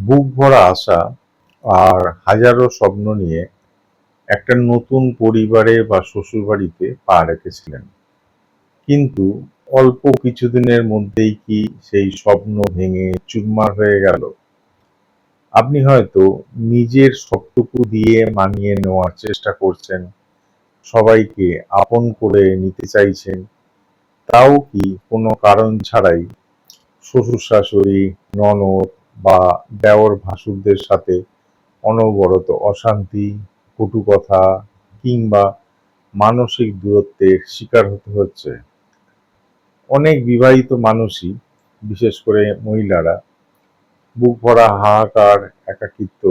বুক ভরা আশা আর হাজারো স্বপ্ন নিয়ে একটা নতুন পরিবারে বা শ্বশুরবাড়িতে পা রেখেছিলেন। কিন্তু অল্প কিছুদিনের মধ্যেই কি সেই স্বপ্ন ভেঙে চুরমার হয়ে গেল? আপনি হয়তো নিজের সবটুকু দিয়ে মানিয়ে নেওয়ার চেষ্টা করছেন, সবাইকে আপন করে নিতে চাইছেন, তাও কি কোনো কারণ ছাড়াই শ্বশুর-শাশুড়ি, ননদ বা দেওর ভাসুরদের সাথে অনবরত অশান্তি, কটু কথা কিংবা মানসিক দূরত্বের শিকার হতে হচ্ছে। অনেক বিবাহিত মানুষই, বিশেষ করে মহিলারা, বুক ভরা হাহাকার, একাকিত্ব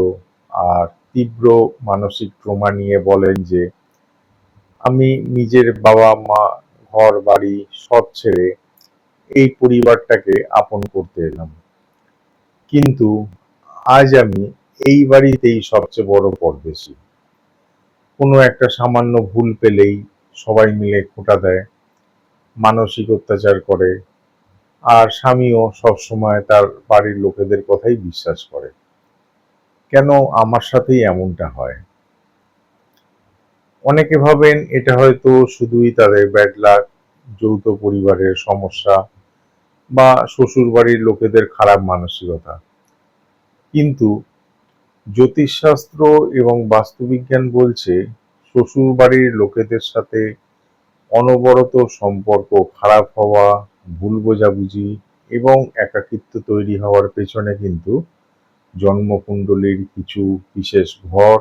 আর তীব্র মানসিক ট্রমা নিয়ে বলেন যে, আমি নিজের বাবা-মা, ঘর-বাড়ি সব ছেড়ে এই পরিবারটাকে আপন করতে এলাম। কিন্তু আজ আমি এই বাড়িতেই সবচেয়ে বড় পরদেশী। কোনো একটা সামান্য ভুল পেলেই সবাই মিলে খোঁটা দেয়, মানসিক অত্যাচার করে, আর স্বামীও সবসময় তার বাড়ির লোকেদের কথাই বিশ্বাস করে। কেন আমার সাথেই এমনটা হয়? অনেকে ভাবেন এটা হয়তো শুধুই তাদের ব্যাড লাক, যৌথ পরিবারের সমস্যা বা শ্বশুরবাড়ির লোকেদের খারাপ মানসিকতা। কিন্তু জ্যোতিষশাস্ত্র এবং বাস্তুবিজ্ঞান বলছে শ্বশুরবাড়ির লোকেদের সাথে অনবরত সম্পর্ক খারাপ হওয়া, ভুল বোঝাবুঝি এবং একাকিত্ব তৈরি হওয়ার পেছনে কিন্তু জন্মকুণ্ডলীর কিছু বিশেষ ঘর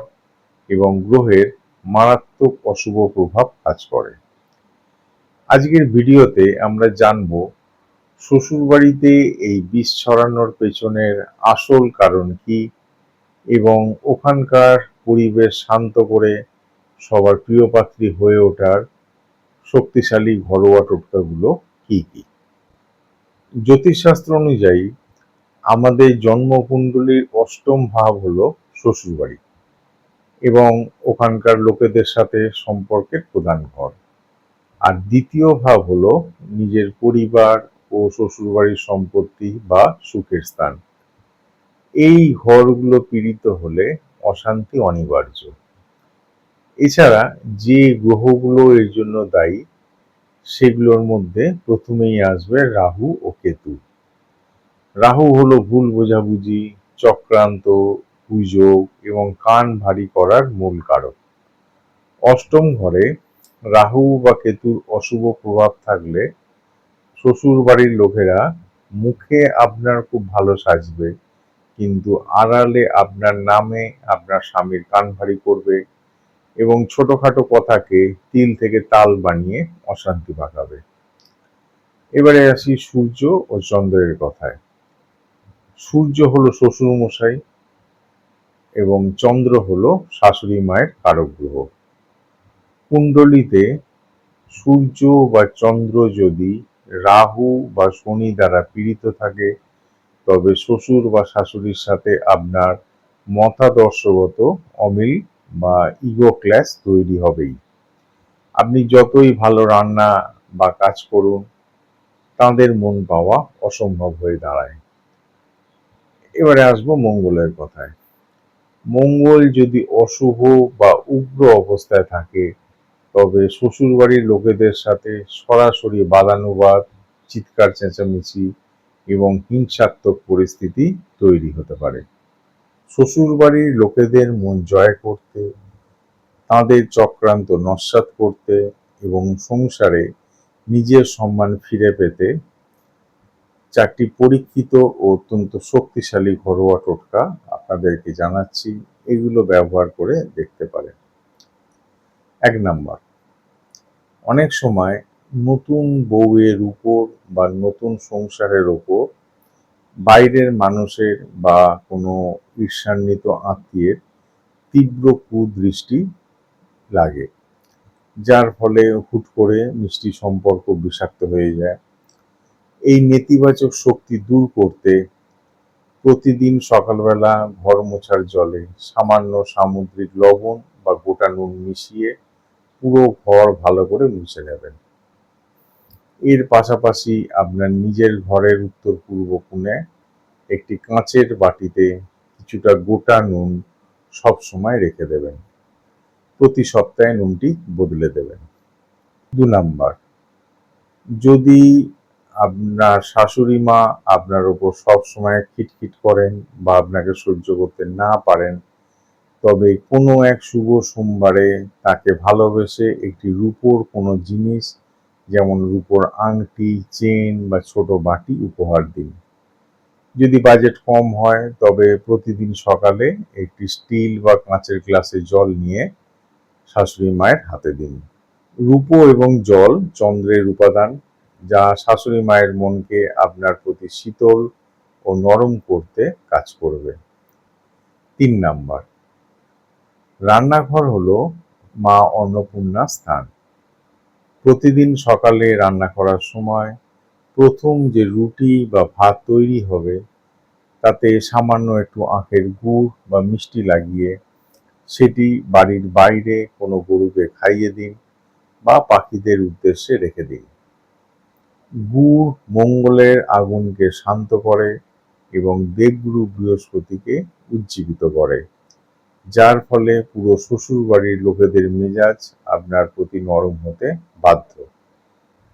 এবং গ্রহের মারাত্মক অশুভ প্রভাব কাজ করে। আজকের ভিডিওতে আমরা জানব শ্বশুরবাড়িতে এই বিষ ছড়ানোর পেছনের আসল কারণ কি এবং ওখানকার পরিবেশ শান্ত করে সবার প্রিয়পাত্রী হয়ে ওঠার শক্তিশালী ঘরোয়া টোটকাগুলো কি কি। জ্যোতিষশাস্ত্র অনুযায়ী আমাদের জন্মকুণ্ডলীর অষ্টম ভাব হলো শ্বশুরবাড়ি এবং ওখানকার লোকেদের সাথে সম্পর্কের প্রধান ঘর। আর দ্বিতীয় ভাব হলো নিজের পরিবার ও শ্বশুরবাড়ির সম্পত্তি বা সুখের স্থান। এই ঘরগুলো পীড়িত হলে অশান্তি অনিবার্য। এছাড়া যে গ্রহগুলো এর জন্য দায়ী সেগুলোর মধ্যে প্রথমেই আসবে রাহু ও কেতু। রাহু হলো ভুল বোঝাবুঝি, চক্রান্ত, গুজব এবং কান ভারী করার মূল কারক। অষ্টম ঘরে রাহু বা কেতুর অশুভ প্রভাব থাকলে শ্বশুর বাড়ির লোকেরা মুখে আপনার খুব ভালো সাজবে, কিন্তু আড়ালে আপনার নামে আপনার স্বামীর কান ভারী করবে এবং ছোটখাটো কথাকে তিল থেকে তাল বানিয়ে অশান্তি পাকাবে। এবারে আসি সূর্য ও চন্দ্রের কথায়। সূর্য হলো শ্বশুর মশাই এবং চন্দ্র হলো শাশুড়ি মায়ের কারক গ্রহ। কুণ্ডলিতে সূর্য বা চন্দ্র যদি রাহু বা শনি দ্বারা পীড়িত থাকে তবে শ্বশুর বা শাশুড়ির সাথে আপনার মতাদর্শগত অমিল বা ইগো ক্ল্যাশ তৈরি হবেই। আপনি যতই ভালো রান্না বা কাজ করুন, তাঁদের মন পাওয়া অসম্ভব হয়ে দাঁড়ায়। এবারে আসবো মঙ্গলের কথায়। মঙ্গল যদি অশুভ বা উগ্র অবস্থায় থাকে তবে শ্বশুরবাড়ির লোকেদের সাথে সরাসরি বাদানুবাদ, চিৎকার চেঁচামেচি এবং হিংসাত্মক পরিস্থিতি তৈরি হতে পারে। শ্বশুরবাড়ির লোকেদের মন জয় করতে, তাঁদের চক্রান্ত নস্যাৎ করতে এবং সংসারে নিজের সম্মান ফিরে পেতে 4টি পরীক্ষিত ও অত্যন্ত শক্তিশালী ঘরোয়া টোটকা আপনাদেরকে জানাচ্ছি। এগুলো ব্যবহার করে দেখতে পারেন। 1 নাম্বার, অনেক সময় নতুন বউয়ের উপর বা নতুন সংসারের ওপর বাইরের মানুষের বা কোনো ঈর্ষান্বিত আত্মীয়ের তীব্র কুদৃষ্টি লাগে, যার ফলে হুট করে মিষ্টি সম্পর্ক বিষাক্ত হয়ে যায়। এই নেতিবাচক শক্তি দূর করতে প্রতিদিন সকালবেলা ঘর মোছার জলে সামান্য সামুদ্রিক লবণ বা গোটা নুন মিশিয়ে পুরো ঘর ভালো করে মুছে নেবেন। এর পাশাপাশি আপনার নিজের ঘরের উত্তর পূর্ব কোণে একটি কাঁচের বাটিতে কিছুটা গোটা নুন সব সময় রেখে দেবেন। প্রতি সপ্তাহে নুনটি বদলে দেবেন। 2 নাম্বার, যদি আপনার শাশুড়ি মা আপনার উপর সবসময় খিটখিট করেন বা আপনাকে সহ্য করতে না পারেন, তবে কোনো এক শুভ সোমবারে তাকে ভালোবেসে একটি রূপোর কোনো জিনিস, যেমন রূপোর আংটি, চেন বা ছোট বাটি উপহার দিন। যদি বাজেট কম হয় তবে প্রতিদিন সকালে একটি স্টিল বা কাঁচের গ্লাসে জল নিয়ে শাশুড়ি মায়ের হাতে দিন। রূপো এবং জল চন্দ্রের উপাদান, যা শাশুড়ি মায়ের মনকে আপনার প্রতি শীতল ও নরম করতে কাজ করবে। 3 নাম্বার, রান্নাঘর হলো মা অন্নপূর্ণার স্থান। প্রতিদিন সকালে রান্না করার সময় প্রথম যে রুটি বা ভাত তৈরি হবে, তাতে সামান্য একটু আখের গুড় বা মিষ্টি লাগিয়ে সেটি বাড়ির বাইরে কোনো গরুকে খাইয়ে দিন বা পাখিদের উদ্দেশ্যে রেখে দিন। গুড় মঙ্গলের আগুনকে শান্ত করে এবং দেবগুরু বৃহস্পতিকে উজ্জীবিত করে, যার ফলে পুরো শ্বশুর বাড়ির লোকেদের মেজাজ আপনার প্রতি নরম হতে বাধ্য।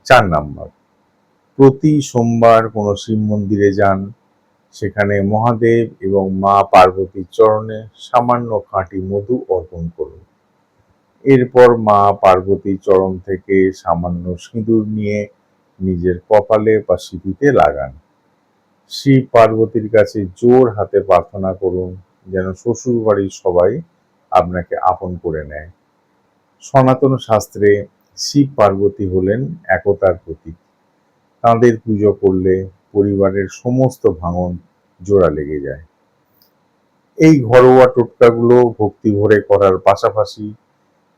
4 নাম্বার, প্রতি সোমবার কোনো শিব মন্দিরে যান, সেখানে মহাদেব এবং মা পার্বতীর চরণে সামান্য খাঁটি মধু অর্পণ করুন। এরপর মা পার্বতীর চরণ থেকে সামান্য সিঁদুর নিয়ে নিজের কপালে বা সিঁথিতে লাগান। শিব পার্বতীর কাছে জোর হাতে প্রার্থনা করুন যেন শ্বশুর বাড়ির সবাই আপনাকে আপন করে নেয়। সনাতন শাস্ত্রে শিব পার্বতী হলেন একতার প্রতীক। তাঁদের পুজো করলে পরিবারের সমস্ত ভাঙন জোড়া লেগে যায়। এই ঘরোয়া টোটকাগুলো ভক্তি ভরে করার পাশাপাশি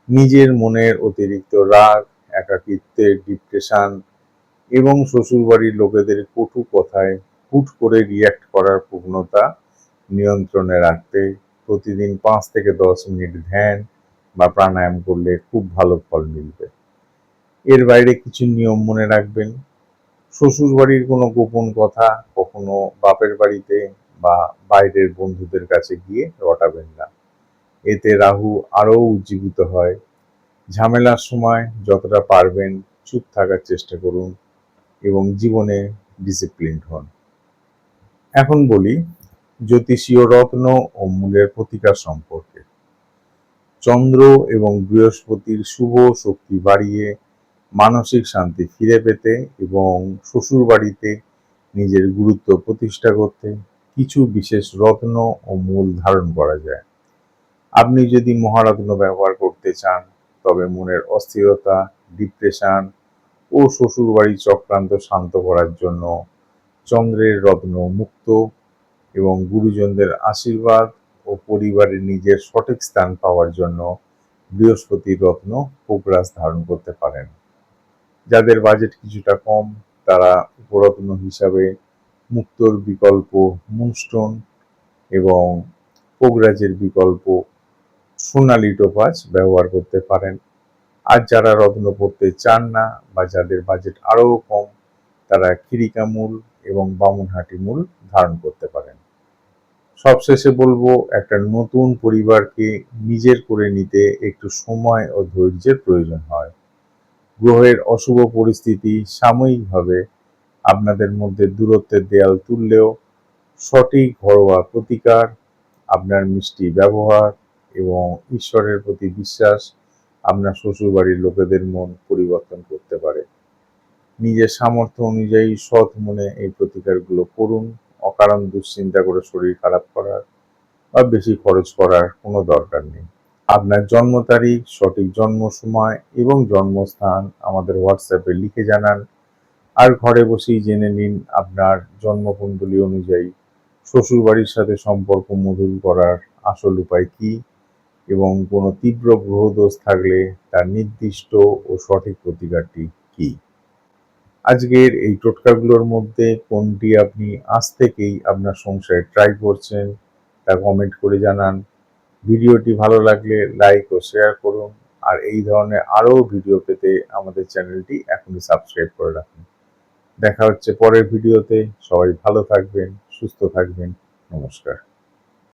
নিজের মনের অতিরিক্ত রাগ, একাকিত্বের ডিপ্রেশন এবং শ্বশুরবাড়ির লোকেদের কটু কথায় হুট করে রিয়্যাক্ট করার প্রবণতা নিয়ন্ত্রণে রাখতে প্রতিদিন 5 থেকে 10 মিনিট ধ্যান বা প্রাণায়াম করলে খুব ভালো ফল মিলবে। এর বাইরে কিছু নিয়ম মনে রাখবেন। শ্বশুরবাড়ির কোনো গোপন কথা কখনো বাপের বাড়িতে বা বাইরের বন্ধুদের কাছে গিয়ে রটাবেন না। এতে রাহু আরও উজ্জীবিত হয়। ঝামেলার সময় যতটা পারবেন চুপ থাকার চেষ্টা করুন এবং জীবনে ডিসিপ্লিনড হন। এখন বলি জ্যোতিষীয় রত্ন ও মূলের প্রতিকার সম্পর্কে। চন্দ্র এবং বৃহস্পতির শুভ শক্তি বাড়িয়ে মানসিক শান্তি ফিরে পেতে এবং শ্বশুর বাড়িতে নিজের গুরুত্ব প্রতিষ্ঠা করতে কিছু বিশেষ রত্ন ও মূল ধারণ করা যায়। আপনি যদি মহারত্ন ব্যবহার করতে চান, তবে মনের অস্থিরতা, ডিপ্রেশন ও শ্বশুরবাড়ির চক্রান্ত শান্ত করার জন্য চন্দ্রের রত্ন মুক্ত এবং গুরুজনদের আশীর্বাদ ও পরিবারের নিজের সঠিক স্থান পাওয়ার জন্য বৃহস্পতির রত্ন পোকরাজ ধারণ করতে পারেন। যাদের বাজেট কিছুটা কম, তারা উপরত্ন হিসাবে মুক্তোর বিকল্প মুনস্টোন এবং পোকরাজের বিকল্প সোনালি টোপাজ ব্যবহার করতে পারেন। আর যারা রত্ন পড়তে চান না বা যাদের বাজেট আরও কম, তারা খিরিকামূল এবং বামুনহাটি মূল ধারণ করতে পারেন। সবশেষে বলবো, একটা নতুন পরিবারকে নিজের করে নিতে একটু সময় ও ধৈর্যের প্রয়োজন হয়। গ্রহের অশুভ পরিস্থিতি সাময়িকভাবে আপনাদের মধ্যে দূরত্বের দেয়াল তুললেও সঠিক ঘরোয়া প্রতিকার, আপনার মিষ্টি ব্যবহার এবং ঈশ্বরের প্রতি বিশ্বাস আপনার শ্বশুরবাড়ির লোকেদের মন পরিবর্তন করতে পারে। নিজের সামর্থ্য অনুযায়ী সৎ মনে এই প্রতিকারগুলো করুন। অকারণ দুশ্চিন্তা করে শরীর খারাপ করার বা বেশি খরচ করার কোনো দরকার নেই। আপনার জন্ম তারিখ, সঠিক জন্ম সময় এবং জন্মস্থান আমাদের হোয়াটসঅ্যাপে লিখে জানান। আর ঘরে বসেই জেনে নিন আপনার জন্মকুণ্ডলী অনুযায়ী শ্বশুরবাড়ির সাথে সম্পর্ক মধুর করার আসল উপায় কী এবং কোনো তীব্র গ্রহদোষ থাকলে তার নির্দিষ্ট ও সঠিক প্রতিকারটি কী। আজকের এই টোটকাগুলোর মধ্যে কোনটি আপনি আজ থেকেই আপনার সংসারে ট্রাই করছেন তা কমেন্ট করে জানান। ভিডিওটি ভালো লাগলে লাইক ও শেয়ার করুন। আর এই ধরনের আরও ভিডিও পেতে আমাদের চ্যানেলটি এখনই সাবস্ক্রাইব করে রাখুন। দেখা হচ্ছে পরের ভিডিওতে। সবাই ভালো থাকবেন, সুস্থ থাকবেন। নমস্কার।